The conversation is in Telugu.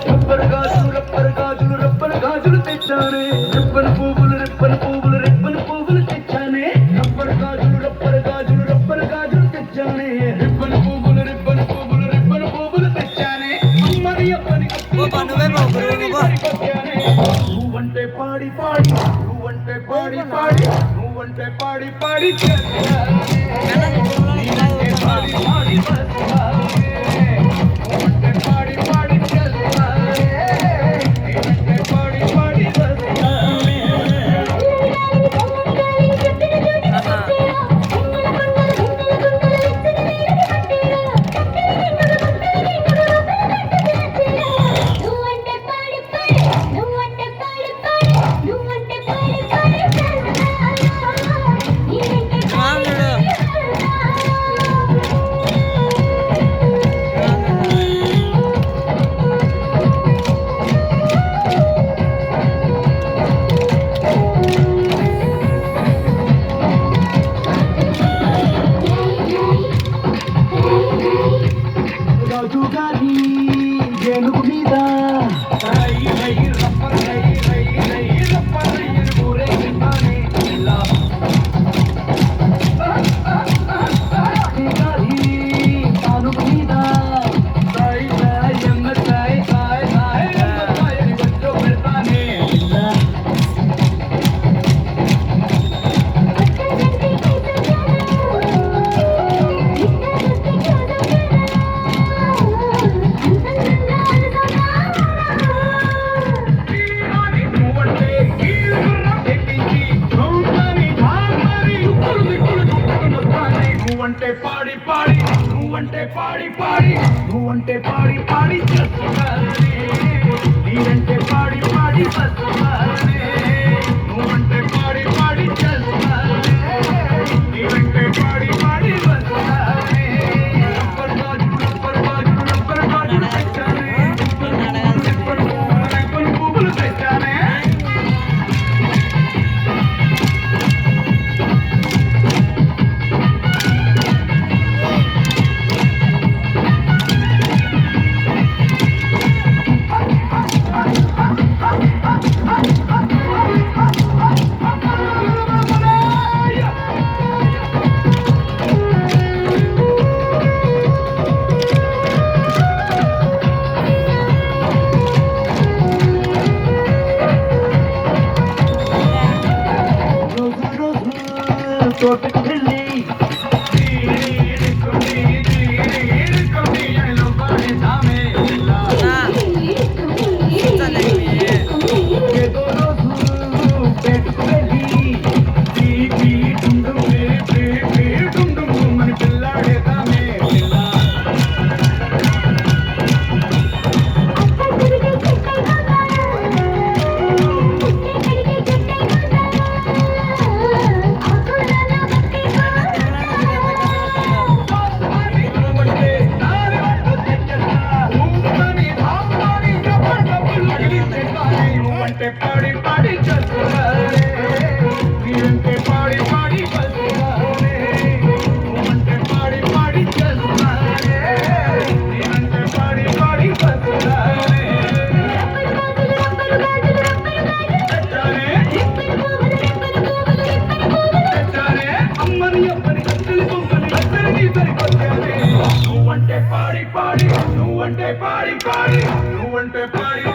రబ్బర్ గాజులు రబ్బర్ గాజులు రబ్బర్ గాజులు తెచ్చానే రెప్పన పువ్వులు తెచ్చానే రబ్బర్ గాజులు రబ్బర్ గాజులు రబ్బర్ గాజులు తెచ్చానే రెప్పన పువ్వులు తెచ్చానే అమ్మని అప్పని నువ్వంటే పాడి పాడి నువ్వంటే పాడి పాడి నువ్వంటే పాడి పాడి పాడి పాడి నువ్వంటే పాడి పాడి నువ్వంటే పాడి పాడి నువ్వంటే పాడి పాడి చేస్తున్నానే నీవంటే పాడి పాడి చేస్తున్నానే నువ్వంటే పాడి పాడి చేస్తున్నానే నీవంటే పాడి పాడి చేస్తున్నానే రబ్బర్ గాజులు రబ్బర్ గాజులు రబ్బర్ గాజులు తెచ్చానే రెప్పన పువ్వులు తెచ్చానే తోటకు వెళ్ళి ఏదో రోజు పెట్టుకు వెళ్ళి మన పిల్లాడేదామే పాడి పాడి చేస్తున్నానే నీవంటే పాడి పాడి చేస్తున్నానే నువ్వంటే పాడి పాడి చేస్తున్నానే నీవంటే పాడి పాడి చేస్తున్నానే తెచ్చానే అమ్మని అప్పని అత్తని బొమ్మని అత్తని సరికొచ్చానే నువ్వంటే పాడి పాడి నువ్వంటే పాడి పాడి నువ్వంటే పాడి